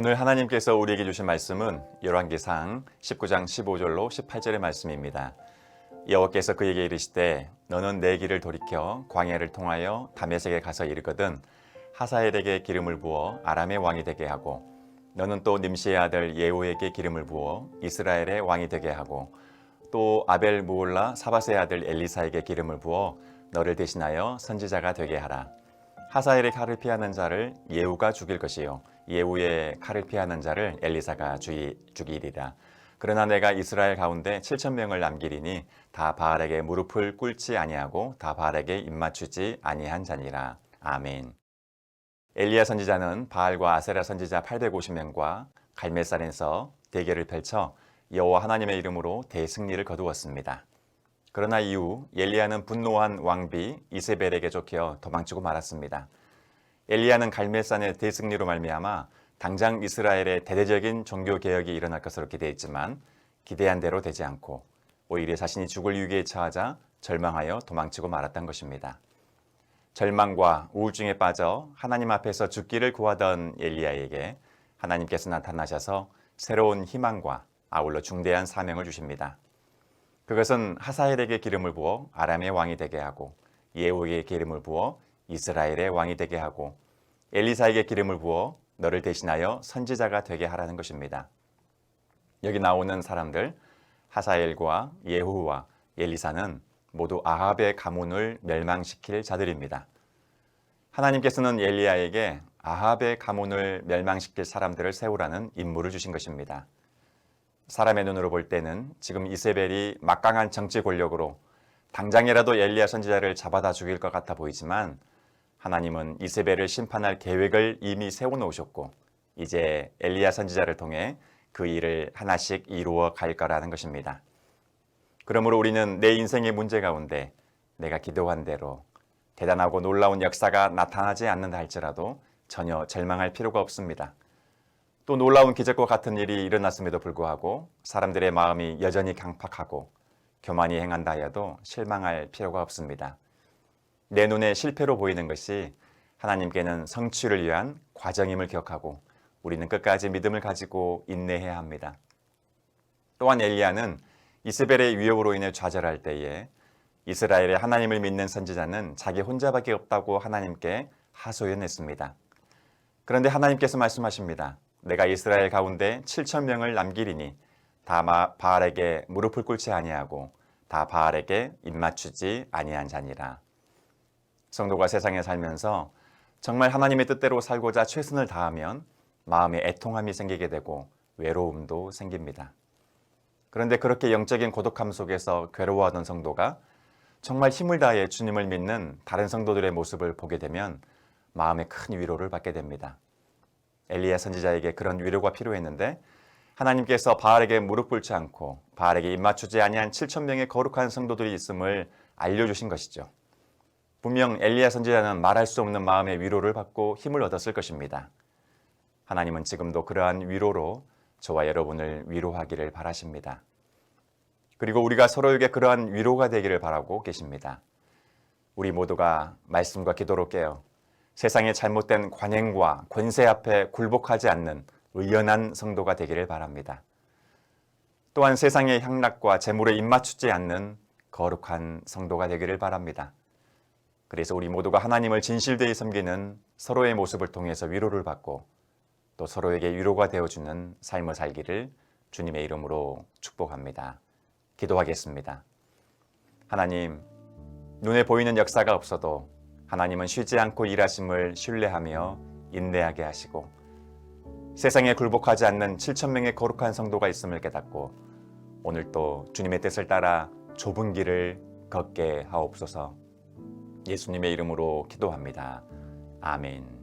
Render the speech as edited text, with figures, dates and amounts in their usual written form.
오늘 하나님께서 우리에게 주신 말씀은 열왕기상 19장 15절로 18절의 말씀입니다. 여호와께서 그에게 이르시되 너는 내 길을 돌이켜 광야를 통하여 다메섹에 가서 이르거든 하사엘에게 기름을 부어 아람의 왕이 되게 하고 너는 또 님시의 아들 예후에게 기름을 부어 이스라엘의 왕이 되게 하고 또 아벨 무올라 사밧의 아들 엘리사에게 기름을 부어 너를 대신하여 선지자가 되게 하라. 하사엘의 칼을 피하는 자를 예후가 죽일 것이요 예후의 칼을 피하는 자를 엘리사가 죽이리라. 그러나 내가 이스라엘 가운데 7,000명을 남기리니 다 바알에게 무릎을 꿇지 아니하고 다 바알에게 입맞추지 아니한 자니라. 아멘. 엘리야 선지자는 바알과 아세라 선지자 850명과 갈멜산에서 대결을 펼쳐 여호와 하나님의 이름으로 대승리를 거두었습니다. 그러나 이후 엘리야는 분노한 왕비 이세벨에게 쫓겨 도망치고 말았습니다. 엘리야는 갈멜산의 대승리로 말미암아 당장 이스라엘의 대대적인 종교개혁이 일어날 것으로 기대했지만 기대한 대로 되지 않고 오히려 자신이 죽을 위기에 처하자 절망하여 도망치고 말았던 것입니다. 절망과 우울증에 빠져 하나님 앞에서 죽기를 구하던 엘리야에게 하나님께서 나타나셔서 새로운 희망과 아울러 중대한 사명을 주십니다. 그것은 하사엘에게 기름을 부어 아람의 왕이 되게 하고 예후에게 기름을 부어 이스라엘의 왕이 되게 하고 엘리사에게 기름을 부어 너를 대신하여 선지자가 되게 하라는 것입니다. 여기 나오는 사람들 하사엘과 예후와 엘리사는 모두 아합의 가문을 멸망시킬 자들입니다. 하나님께서는 엘리야에게 아합의 가문을 멸망시킬 사람들을 세우라는 임무를 주신 것입니다. 사람의 눈으로 볼 때는 지금 이세벨이 막강한 정치 권력으로 당장이라도 엘리야 선지자를 잡아다 죽일 것 같아 보이지만 하나님은 이세벨을 심판할 계획을 이미 세워놓으셨고 이제 엘리야 선지자를 통해 그 일을 하나씩 이루어 갈 거라는 것입니다. 그러므로 우리는 내 인생의 문제 가운데 내가 기도한 대로 대단하고 놀라운 역사가 나타나지 않는다 할지라도 전혀 절망할 필요가 없습니다. 또 놀라운 기적과 같은 일이 일어났음에도 불구하고 사람들의 마음이 여전히 강팍하고 교만이 행한다 하여도 실망할 필요가 없습니다. 내 눈에 실패로 보이는 것이 하나님께는 성취를 위한 과정임을 기억하고 우리는 끝까지 믿음을 가지고 인내해야 합니다. 또한 엘리야는 이세벨의 위협으로 인해 좌절할 때에 이스라엘의 하나님을 믿는 선지자는 자기 혼자밖에 없다고 하나님께 하소연했습니다. 그런데 하나님께서 말씀하십니다. 내가 이스라엘 가운데 7,000명을 남기리니 다 바알에게 무릎을 꿇지 아니하고 다 바알에게 입맞추지 아니한 자니라. 성도가 세상에 살면서 정말 하나님의 뜻대로 살고자 최선을 다하면 마음에 애통함이 생기게 되고 외로움도 생깁니다. 그런데 그렇게 영적인 고독함 속에서 괴로워하던 성도가 정말 힘을 다해 주님을 믿는 다른 성도들의 모습을 보게 되면 마음에 큰 위로를 받게 됩니다. 엘리야 선지자에게 그런 위로가 필요했는데 하나님께서 바알에게 무릎 꿇지 않고 바알에게 입맞추지 아니한 7,000명의 거룩한 성도들이 있음을 알려주신 것이죠. 분명 엘리야 선지자는 말할 수 없는 마음의 위로를 받고 힘을 얻었을 것입니다. 하나님은 지금도 그러한 위로로 저와 여러분을 위로하기를 바라십니다. 그리고 우리가 서로에게 그러한 위로가 되기를 바라고 계십니다. 우리 모두가 말씀과 기도로 깨어 세상의 잘못된 관행과 권세 앞에 굴복하지 않는 의연한 성도가 되기를 바랍니다. 또한 세상의 향락과 재물에 입맞추지 않는 거룩한 성도가 되기를 바랍니다. 그래서 우리 모두가 하나님을 진실되이 섬기는 서로의 모습을 통해서 위로를 받고 또 서로에게 위로가 되어주는 삶을 살기를 주님의 이름으로 축복합니다. 기도하겠습니다. 하나님, 눈에 보이는 역사가 없어도 하나님은 쉬지 않고 일하심을 신뢰하며 인내하게 하시고 세상에 굴복하지 않는 7,000명의 거룩한 성도가 있음을 깨닫고 오늘도 주님의 뜻을 따라 좁은 길을 걷게 하옵소서. 예수님의 이름으로 기도합니다. 아멘.